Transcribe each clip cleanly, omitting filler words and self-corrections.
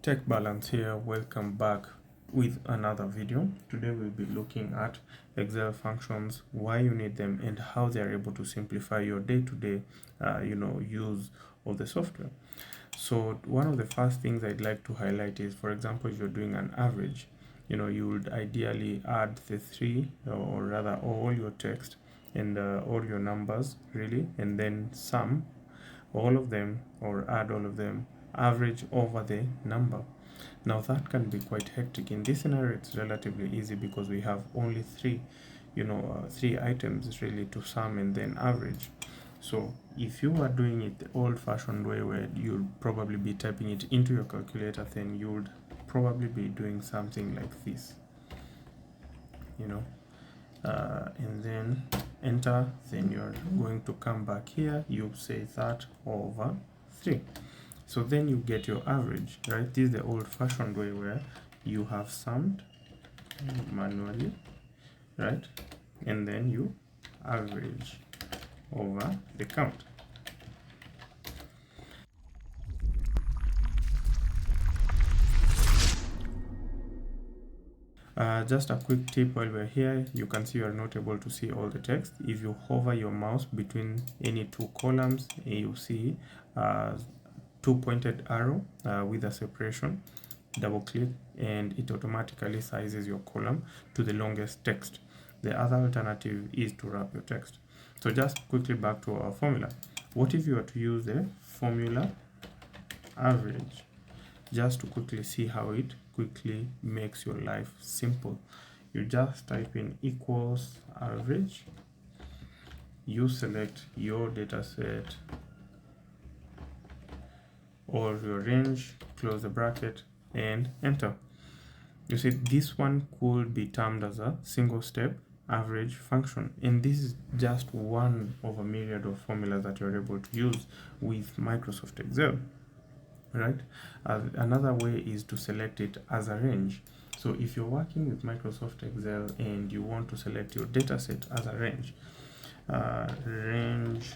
Tech Balance here. Welcome back with another video. Today we'll be looking at Excel functions, why you need them, and how they are able to simplify your day-to-day use of the software. So one of the first things I'd like to highlight is, for example, if you're doing an average, you would ideally add the three, or rather all your text and all your numbers really, and then sum all of them or add all of them, average over the number. Now that can be quite hectic. In this scenario it's relatively easy because we have only three items really to sum and then average. So if you are doing it the old-fashioned way, where you'll probably be typing it into your calculator, then you would probably be doing something like this, and then enter. Then you're going to come back here, you say that over 3. So then you get your average, right? This is the old-fashioned way where you have summed manually, right? And then you average over the count. Just a quick tip while we're here, you can see you are not able to see all the text. If you hover your mouse between any two columns, you see two pointed arrow with a separation. Double click and it automatically sizes your column to the longest text. The other alternative is to wrap your text. So just quickly back to our formula. What if you were to use the formula average? Just to quickly see how it quickly makes your life simple. You just type in equals average, you select your data set or your range, close the bracket and enter. You see, this one could be termed as a single step average function, and this is just one of a myriad of formulas that you're able to use with Microsoft Excel, right? Another way is to select it as a range. So if you're working with Microsoft Excel and you want to select your data set as a range, range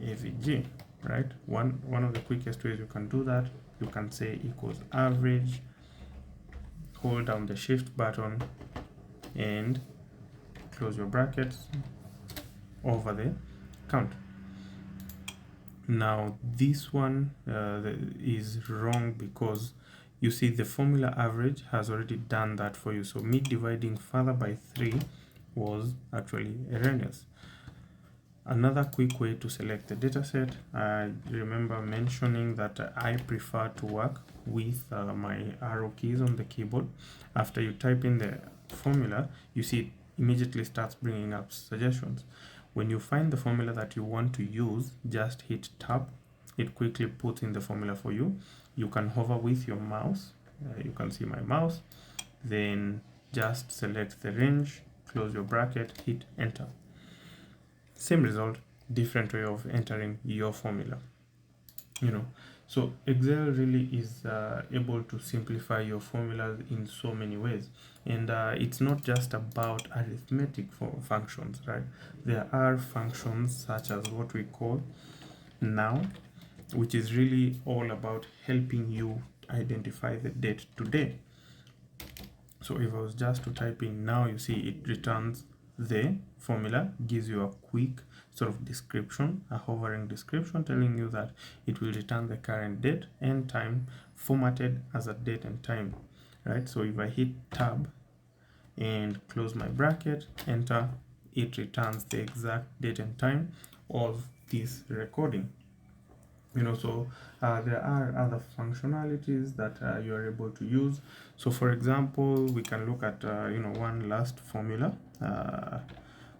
avg, right? One of the quickest ways you can do that, you can say equals average, hold down the shift button and close your brackets over the count. Now this one is wrong because you see the formula average has already done that for you. So me dividing further by 3 was actually erroneous. Another quick way to select the dataset, I remember mentioning that I prefer to work with my arrow keys on the keyboard. After you type in the formula, you see it immediately starts bringing up suggestions. When you find the formula that you want to use, just hit tab. It quickly puts in the formula for you. You can hover with your mouse. You can see my mouse. Then just select the range, close your bracket, hit enter. Same result, different way of entering your formula. So Excel really is able to simplify your formulas in so many ways, and it's not just about arithmetic functions, right? There are functions such as what we call now, which is really all about helping you identify the date today. So if I was just to type in now, you see it returns the formula, gives you a quick sort of description, a hovering description telling you that it will return the current date and time formatted as a date and time, right? So if I hit tab and close my bracket, enter, it returns the exact date and time of this recording. So there are other functionalities that you are able to use. So for example, we can look at one last formula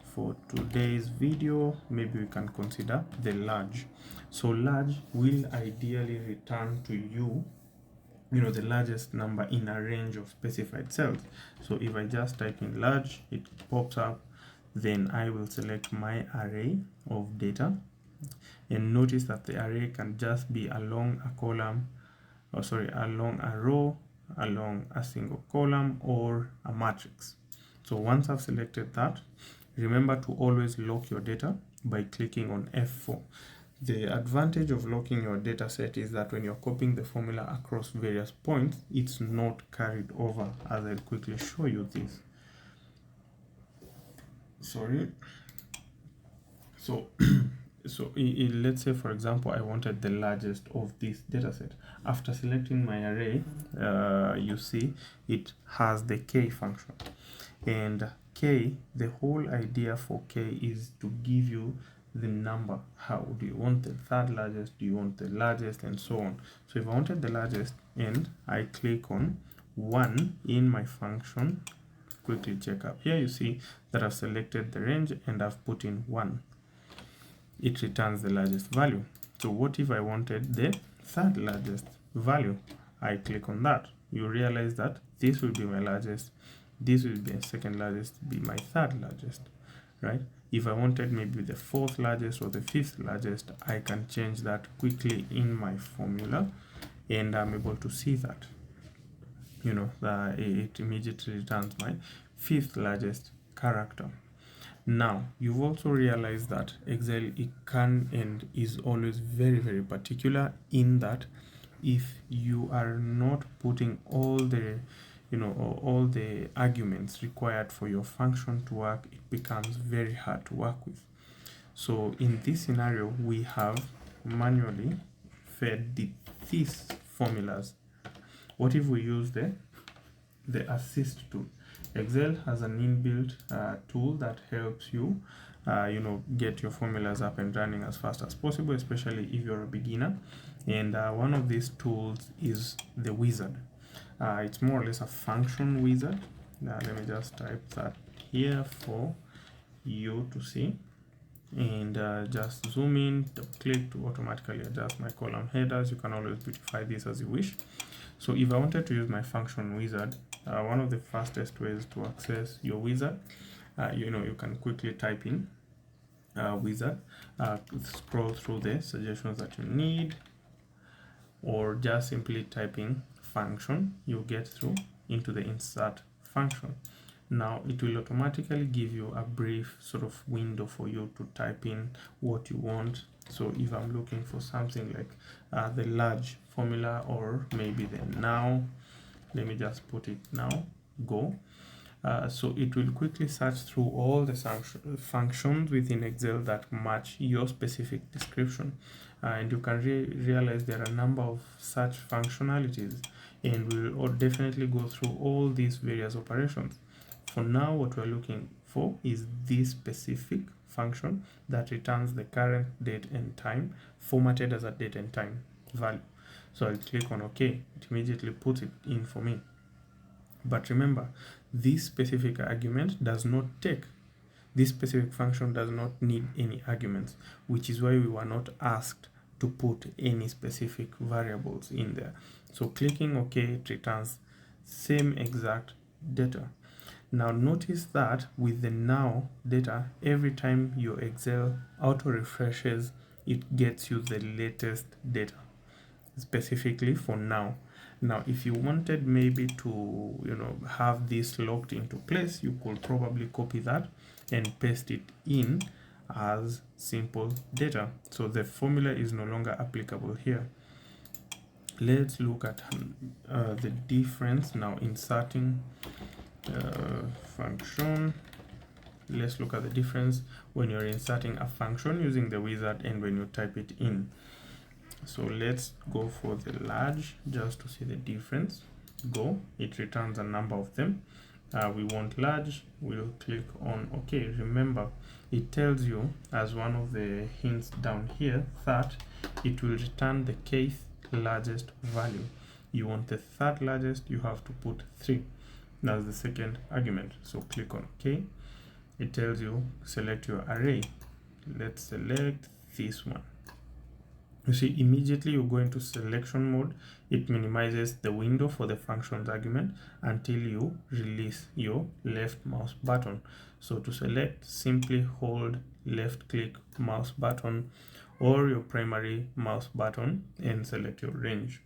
for today's video. Maybe we can consider the large. So large will ideally return to you the largest number in a range of specified cells. So if I just type in large, it pops up. Then I will select my array of data, and notice that the array can just be along a column, along a row, along a single column, or a matrix. So once I've selected that, remember to always lock your data by clicking on F4. The advantage of locking your data set is that when you're copying the formula across various points, it's not carried over, as I'll quickly show you this. Sorry. So, let's say, for example, I wanted the largest of this data set. After selecting my array, you see it has the k function. And k, the whole idea for k is to give you the number. How do you want the third largest? Do you want the largest? And so on. So if I wanted the largest and I click on 1 in my function, quickly check up here, you see that I've selected the range and I've put in 1. It returns the largest value. So what if I wanted the third largest value? I click on that. You realize that this will be my largest, this will be my second largest, be my third largest, right? If I wanted maybe the fourth largest or the fifth largest, I can change that quickly in my formula, and I'm able to see that, you know, it immediately returns my fifth largest character. Now, you've also realized that Excel, it can and is always very, very particular in that if you are not putting all the, all the arguments required for your function to work, it becomes very hard to work with. So in this scenario, we have manually fed these formulas. What if we use the assist tool? Excel has an inbuilt tool that helps you, get your formulas up and running as fast as possible, especially if you're a beginner. And one of these tools is the wizard. It's more or less a function wizard. Let me just type that here for you to see. And just zoom in, click to automatically adjust my column headers. You can always beautify this as you wish. So if I wanted to use my function wizard, one of the fastest ways to access your wizard, you can quickly type in wizard, scroll through the suggestions that you need, or just simply typing function, you get through into the insert function. Now it will automatically give you a brief sort of window for you to type in what you want. So if I'm looking for something like the large formula, or maybe the now, let me just put it now, go. So it will quickly search through all the functions within Excel that match your specific description. And you can realize there are a number of such functionalities, and we'll definitely go through all these various operations. For now, what we're looking for is this specific function that returns the current date and time formatted as a date and time value. So I'll click on OK. It immediately puts it in for me. But remember, this specific argument does not take, this specific function does not need any arguments, which is why we were not asked to put any specific variables in there. So clicking OK, it returns same exact data. Now notice that with the now data, every time your Excel auto refreshes, it gets you the latest data specifically for now. Now if you wanted maybe to have this locked into place, you could probably copy that and paste it in as simple data. So the formula is no longer applicable here. Let's look at the difference now inserting function. Let's look at the difference when you're inserting a function using the wizard and when you type it in. So let's go for the large just to see the difference. Go, it returns a number of them. We want large, we'll click on OK. Remember, it tells you as one of the hints down here that it will return the kth largest value. You want the third largest, you have to put 3. That's the second argument. So click on OK. It tells you select your array. Let's select this one. You see, immediately you go into selection mode. It minimizes the window for the functions argument until you release your left mouse button. So to select, simply hold left click mouse button or your primary mouse button and select your range.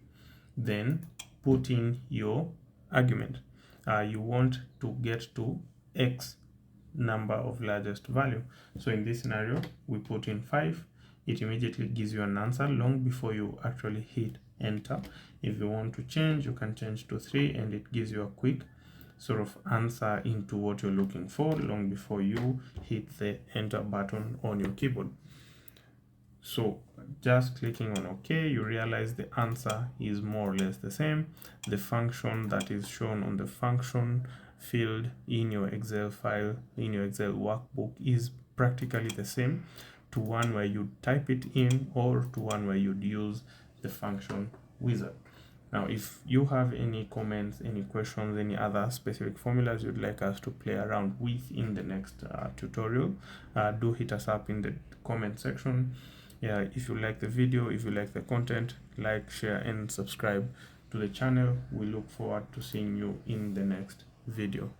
Then put in your argument. You want to get to X number of largest value. So in this scenario, we put in 5. it immediately gives you an answer long before you actually hit enter. If you want to change, you can change to 3 and it gives you a quick sort of answer into what you're looking for long before you hit the enter button on your keyboard. So just clicking on OK, you realize the answer is more or less the same. The function that is shown on the function field in your Excel file, in your Excel workbook, is practically the same to one where you type it in or to one where you'd use the function wizard. Now, if you have any comments, any questions, any other specific formulas you'd like us to play around with in the next tutorial, do hit us up in the comment section. Yeah, if you like the video, if you like the content, like, share, and subscribe to the channel. We look forward to seeing you in the next video.